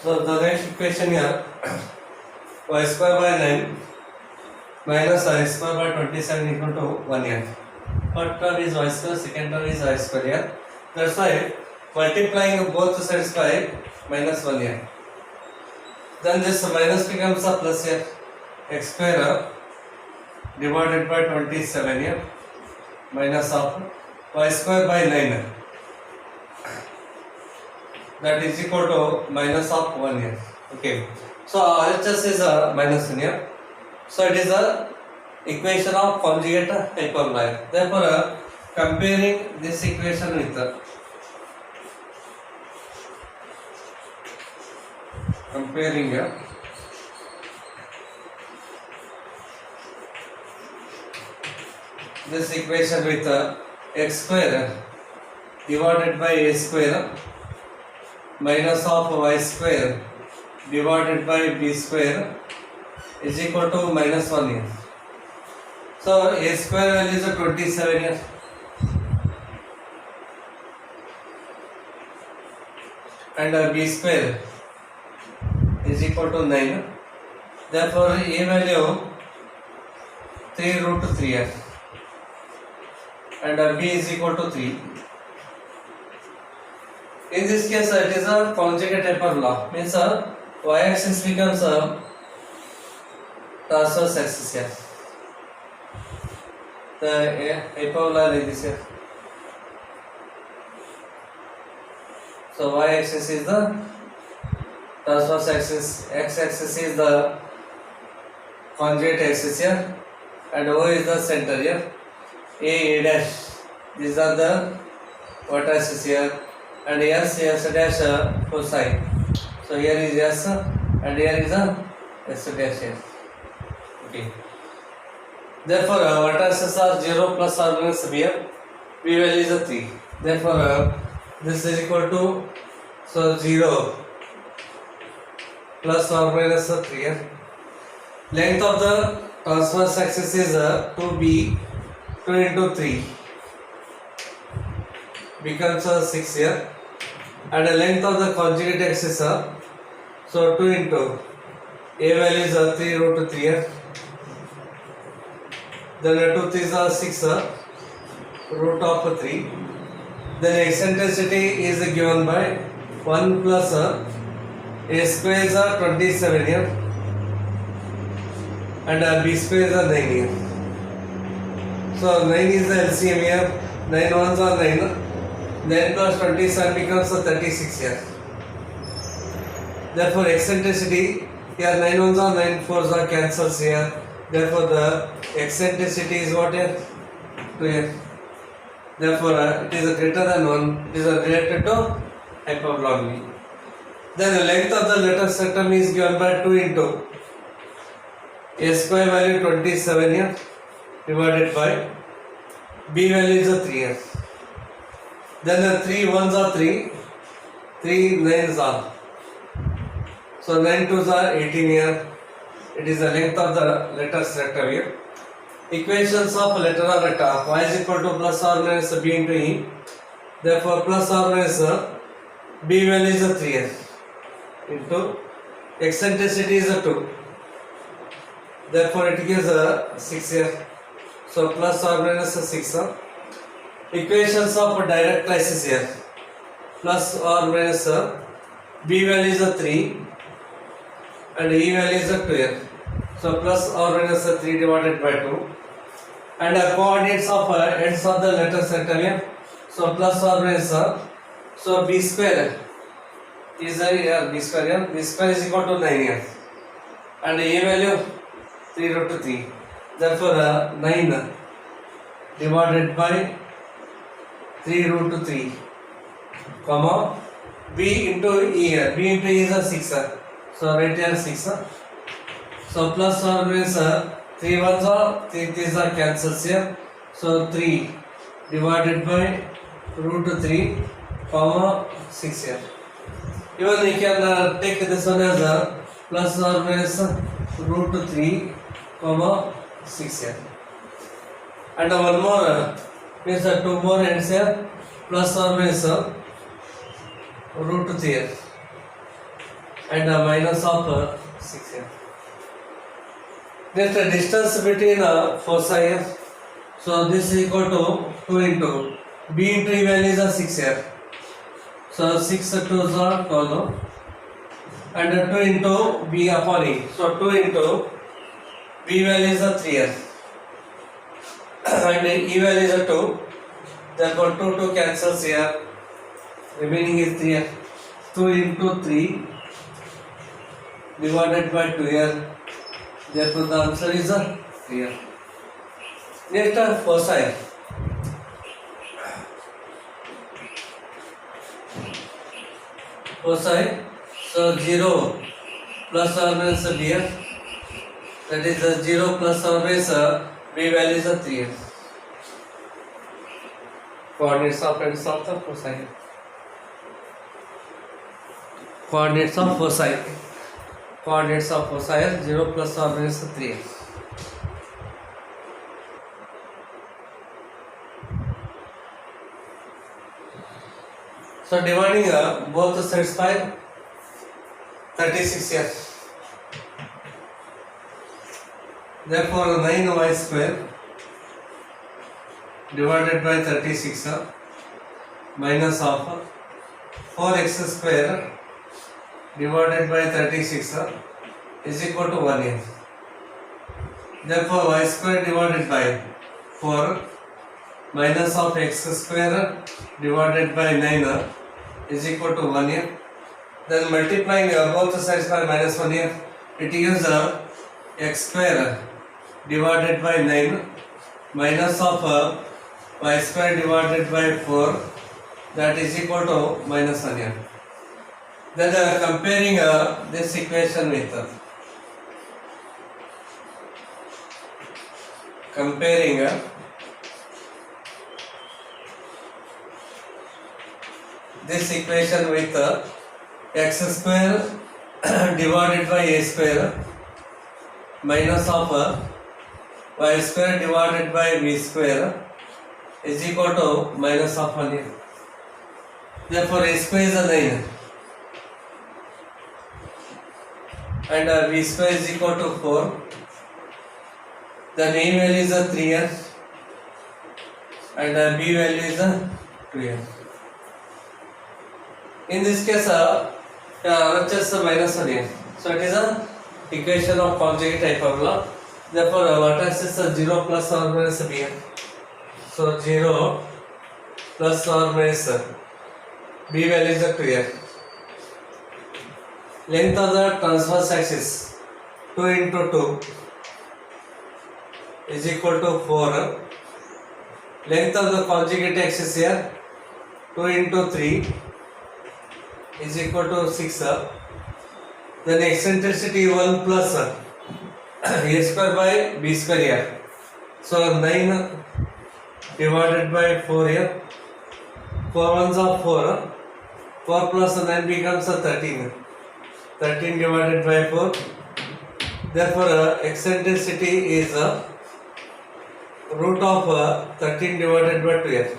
So the next equation here, y square by 9 minus y square by 27 equal to 1 here. First term is y square, second term is y square here. That's why multiplying both sides by minus 1 here. Then this minus becomes a plus here. X square divided by 27 here minus of y square by 9. That is equal to minus of 1 here. Okay. So RHS is a minus 1 here. So it is a equation of conjugate hyperbola. Therefore, comparing this equation with comparing this equation with x square divided by a square minus of y square divided by b square is equal to minus 1 here. So a square value is 27 here. And b square is equal to 9. Therefore a value 3 root 3 here. And b is equal to 3. In this case, it is a conjugate hyperbola. Means y-axis becomes a transverse axis here. The hyperbola like this here. So y-axis is the transverse axis, x-axis is the conjugate axis here, and O is the center here. A dash, these are the vertices here, and S dash foci. So here is S and here is a S dash here. Okay. Therefore vertices are 0 plus or minus b here. B value is 3. Therefore this is equal to 0 plus or minus 3 here. Length of the transverse axis is 2b. 2 into 3 becomes 6 here, and the length of the conjugate axis so 2 into a value is 3 root 3 here, then 2 3s are 6 root of 3, then eccentricity is given by 1 plus a square is 27 here, and b square is 9 here. So 9 is the LCM here, 9 ones are 9, 9 plus 27 becomes 36 here. Therefore eccentricity, here 9 ones are 9 fours are cancels here. Therefore the eccentricity is what here? 2 here. Therefore it is greater than 1, it is related to hyperbola. Then the length of the letter septum is given by 2 into a square value 27 here, divided by b value is 3 here. Then the 3 ones are 3, 3 9s are. So 9 2s are 18 here. It is the length of the letter septum here. Equations of letter or letter, y is equal to plus or minus b into e. Therefore plus or minus b value is 3 here into eccentricity is 2. Therefore it gives 6 here. So plus or minus 6. Equations of direct slices here. Plus or minus b value is 3 and e value is 2 here. So plus or minus 3 divided by 2. And coordinates of ends of the letter center here. So plus or minus so b square is b square here. B square is equal to 9 here. And a value 3 root 3. Therefore 9 divided by 3 root 3 comma b into e here. B into e is 6. So right here 6. So plus or minus 3 ones are 3 these are cancels here. So 3 divided by root 3 comma 6 here. Even you can take this one as plus or minus root 3 comma 6 here. And one more means 2 more ends here, plus or minus root 3 here. and minus of 6 here. Next, the distance between foci here. So this is equal to 2 into b into e value is 6 here. So 6 2s are 12 and 2 into b upon e. So 2 into b value is 3 here and e value is 2. Therefore 2 cancels here. Remaining is 3 here. 2 into 3 divided by 2 here. Therefore the answer is 3 here. Next foci. Foci. So 0 plus or minus b here. That is 0 plus or minus b value is 3 here. Coordinates of ends of the foci. Coordinates of foci. Coordinates of foci are 0 plus or minus 3. So dividing both sides by 36 here. Therefore 9y square divided by 36 minus of 4x square divided by 36 is equal to 1 here. Therefore y square divided by 4 minus of x square divided by 9 is equal to 1 here. Then multiplying both sides by minus 1 here, it gives x square divided by 9 minus of y square divided by 4, that is equal to minus 1 here. Then comparing this equation with this equation with x square divided by a square minus of y square divided by v square is equal to minus of 1 here. Therefore a square is 9 and v square is equal to 4. Then a value is 3 here and b value is 2 here. In this case, just minus 1 here. So it is a equation of conjugate hyperbola. Therefore, vertex is 0 plus or minus b here. So 0 plus or minus b value is 2 here. Length of the transverse axis 2 into 2 is equal to 4. Length of the conjugate axis here 2 into 3 is equal to 6. Then eccentricity 1 plus a square by b square here. So 9 divided by 4 here. 4 ones are 4. 4 plus 9 becomes 13. 13 divided by 4. Therefore eccentricity is root of 13 divided by 2 here.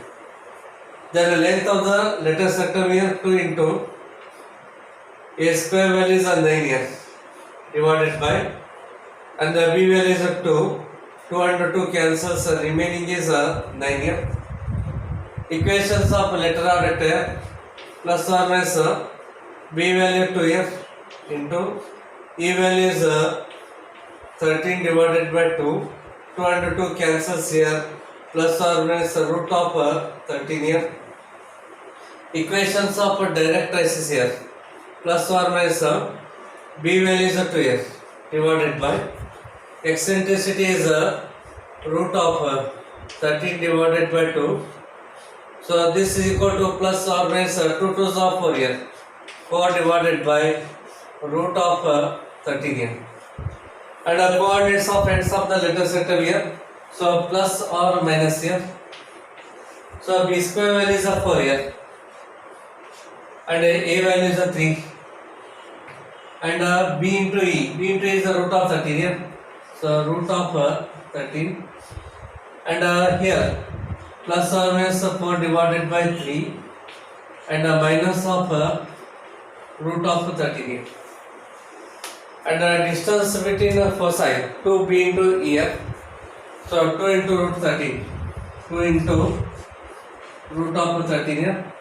Then the length of the letter sector here 2 into a square value is 9 here divided by, and the b value is 2. 2 and 2 cancels, remaining is 9 here. Equations of letter or rectangle plus or minus b value 2 here into e value is 13 divided by 2. 2 and 2 cancels here, plus or minus root of 13 here. Equations of direct traces here plus or minus b value is 2 here divided by eccentricity is root of 13 divided by 2. So this is equal to plus or minus 2 2s of 4 here. 4 divided by root of 13 here. And the coordinates of ends of the letter sector here. So plus or minus here. So b square value is 4 here. And a value is 3. And b into e. b into e is the root of 13 here. So root of 13. And here plus or minus 4 divided by 3. And minus of root of 13 here. and the distance between the foci 2b into EF, so 2 into root 13, 2 into root of 13 here.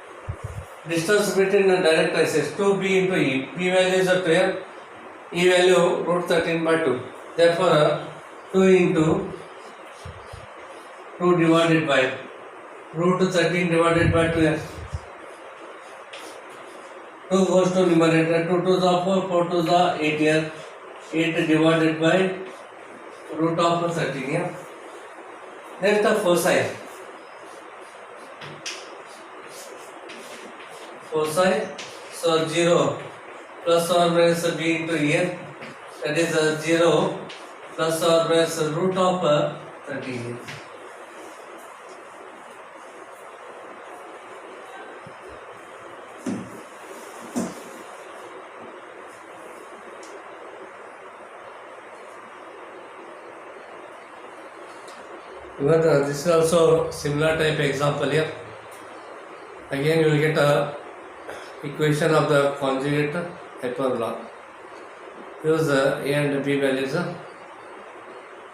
Distance between the direct axis 2b into E, B value is 12, E value root 13 by 2, therefore 2 into 2 divided by root 13 divided by 12. 2 goes to numerator, 2 to the 4, 4 to the 8 here, 8 divided by root of 13 here. Next the foci. Foci, so 0 plus or minus b into n, that is 0 plus or minus root of 13. Even this is also similar type example here. Again you will get a equation of the conjugate hyperbola. Use a and b values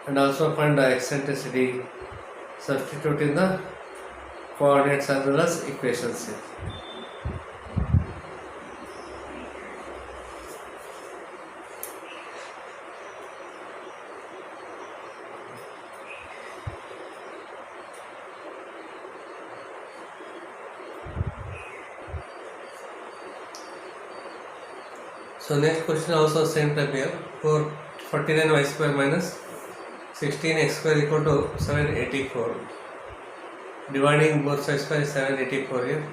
and also find the eccentricity, substitute in the coordinates as well as equations here. So next question also same type here. For 49y square minus 16x square equal to 784. Dividing both sides by 784 here,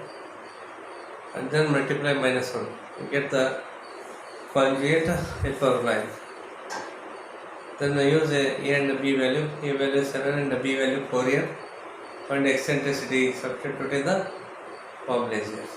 and then multiply minus 1. You get the conjugate hyperbola. Then I use a and b value. A value 7 and b value 4 here. Find eccentricity, substitute in the formulas here.